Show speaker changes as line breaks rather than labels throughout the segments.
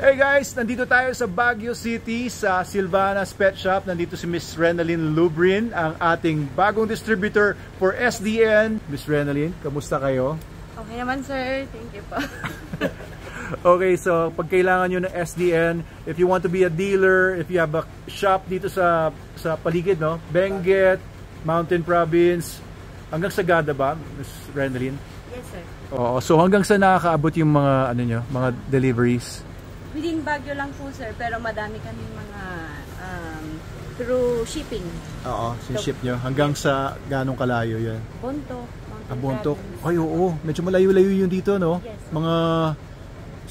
Hey guys, nandito tayo sa Baguio City sa Silvana's Pet Shop. Nandito si Miss Renalyn Lubrin, ang ating bagong distributor for SDN. Miss Renalyn, kamusta kayo?
Okay naman sir, thank you po.
Okay, so pag kailangan nyo ng SDN, if you want to be a dealer, if you have a shop dito sa paligid, no? Benguet, Mountain Province, hanggang Sagada ba, Miss Renalyn?
Yes sir.
Oo, so hanggang sa nakakaabot yung mga ano nyo, mga deliveries?
Within Baguio lang po sir, pero madami kami mga through shipping.
Oo, ship nyo. Hanggang sa ganong kalayo yan?
Bontoc.
Bontoc. Ay oo, medyo malayo-layo yun dito, no?
Yes.
Mga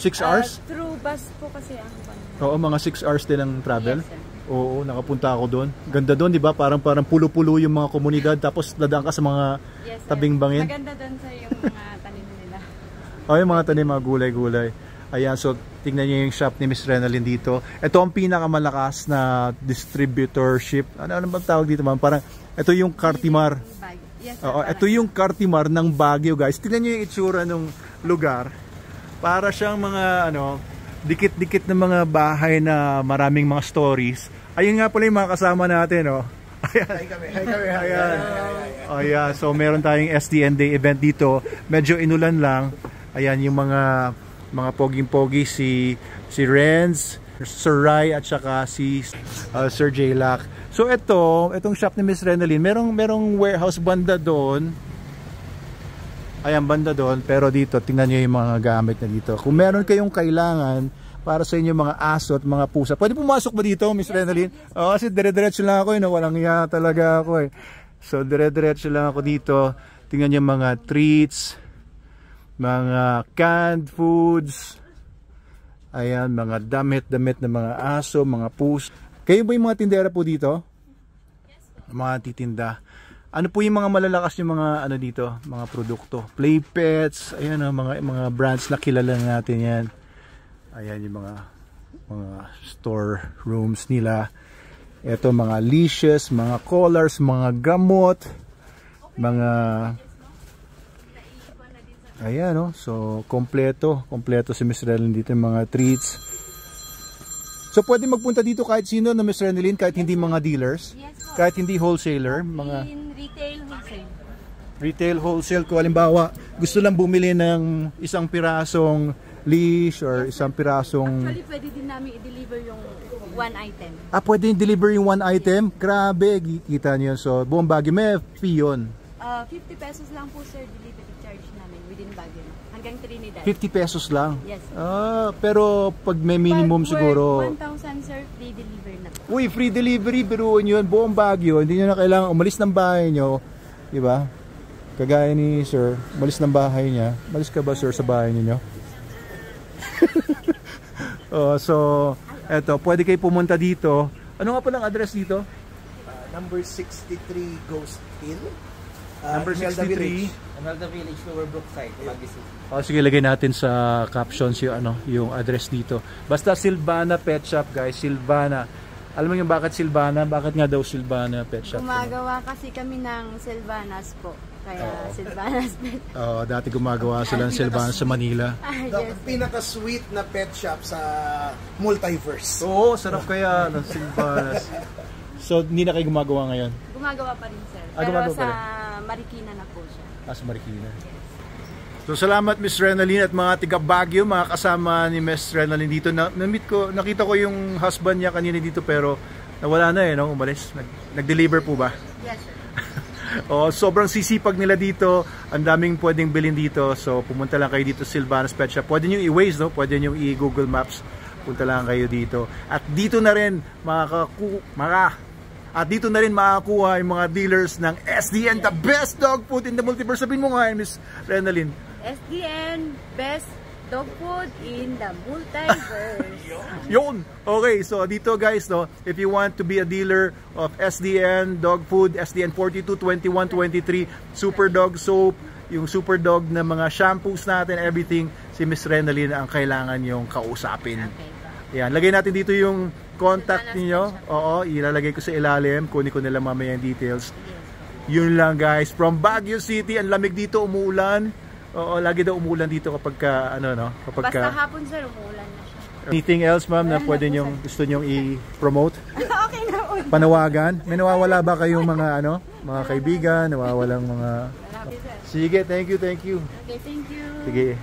6 hours?
Through bus po kasi ang
Oo, mga 6 hours din ang travel.
Yes, sir.
Oo, nakapunta ako doon. Ganda doon, di ba? Parang pulo-pulo yung mga komunidad, tapos dadaan ka sa mga tabing bangin.
Maganda doon sa yung mga tanim nila.
Oh, yung mga tanim, mga gulay-gulay. Ayan, so tingnan niyo yung shop ni Miss Renalyn dito. Ito ang pinakamalakas na distributorship. Ano ba tawag dito, ma'am? Parang ito yung Cartimar.
Yes, sir,
Oo, ito yung Cartimar ng Baguio, guys. Tingnan niyo yung itsura ng lugar. Para siyang mga ano, dikit-dikit na mga bahay na maraming mga stories. Ayun nga pala yung mga kasama natin, oh. Ayan. Hi kami. Ayan. Oh, yeah. So meron tayong SDN Day event dito. Medyo inulan lang. Ayan yung mga poging-pogi, si Renz, Sir Rai at saka si Sir J-Lac. So itong shop ni Miss Renalyn, merong warehouse banda doon. Ayan, banda doon, pero dito tingnan niyo yung mga gamit na dito. Kung meron kayong kailangan para sa inyo mga aso at mga pusa, pwede pumasok ba dito, Miss Renalyn? Oo, kasi dire-diretso lang ako, walang iya talaga ako eh. So dire-diretso lang ako dito. Tingnan niyo mga treats, mga canned foods, ayan, mga damit na mga aso, mga pusa. Kayo ba yung mga tindera po dito? Mga titinda. Ano po yung mga malalakas yung mga ano dito, mga produkto? Play pets, ayan, mga brands na kilala natin yan. Ayan yung mga store rooms nila. Ito mga leashes, mga collars, mga gamot, mga ayan, no? So kompleto si Miss Renalyn dito, yung mga treats. So pwede magpunta dito kahit sino na Miss Renalyn, kahit hindi mga dealers,
yes,
kahit hindi wholesaler, mga
in
retail wholesale. Kung halimbawa gusto lang bumili ng isang pirasong leash or isang pirasong,
actually pwede din namin i-deliver yung one item.
pwede i-deliver yung one item? Grabe, kita niyo. So buong Baguio may fee yun.
50 pesos lang po sir, delivery charge namin within Baguio. Hanggang Trinidad.
50 pesos lang?
Yes.
Pero pag may minimum siguro
1,000 sir, free deliver na po.
Uy, free delivery, biruin yun, buong Baguio. Hindi nyo na kailangan umalis ng bahay nyo, di ba? Kagaya ni sir, umalis ng bahay niya. Umalis ka ba sir sa bahay niyo? So eto, pwede kayo pumunta dito. Ano nga palang address dito?
Number 63 Ghost Hill.
Number 63
Imelda Village, Lower Brookside, Baguio City.
Sige, lagay natin sa captions yung address dito. Basta Silvana Pet Shop, guys. Silvana. Alam mo yung bakit Silvana? Bakit nga daw Silvana Pet Shop?
Gumagawa kasi kami ng Silvanas po. Kaya Silvanas Pet.
Dati gumagawa sila ng Silvana sa Manila.
Yes. Pinaka-sweet na pet shop sa multiverse.
Oo, sarap kaya ng Silvanas. So, hindi na kayo gumagawa ngayon?
Gumagawa pa rin sir. Pero sa Marikina na po siya.
Sa Marikina. So salamat Miss Renalyn at mga tiga Baguio, mga kasama ni Miss Renalyn dito. Nakita ko yung husband niya kanina dito pero nawala na no? Umalis. Nag-deliver po ba?
Yes sir.
Sobrang sisipag nila dito. Ang daming pwedeng bilhin dito. So pumunta lang kayo dito sa Silvana's Pet Shop. Pwede nyo i-Waze, no? Pwede nyo i-Google Maps. Punta lang kayo dito. At dito na rin makakuha yung mga dealers ng SDN, the best dog food in the multiverse. Sabihin mo nga, Miss Renalyn.
SDN, best dog food in the multiverse.
Yun! Okay, so dito guys, no, if you want to be a dealer of SDN dog food, SDN 42, 21, 23, Super Dog Soap, yung Super Dog na mga shampoos natin, everything, si Miss Renalyn ang kailangan yung kausapin. Okay. Yan, lagay natin dito yung contact niyo. Oo, ilalagay ko sa ilalim. Kunin ko nila mamaya yung details. Yun lang guys. From Baguio City, ang lamig dito, umuulan. Oo, lagi daw umuulan dito kapag ka, ano no? Kapag
basta hapon sir, umuulan na siya.
Anything else, ma'am, na pwede nyong, gusto nyong i-promote?
Okay na po.
Panawagan? May nawawala ba kayong mga ano, mga kaibigan, nawawalang mga...
Marami, sir.
Sige, thank you, thank you.
Okay, thank you.
Sige.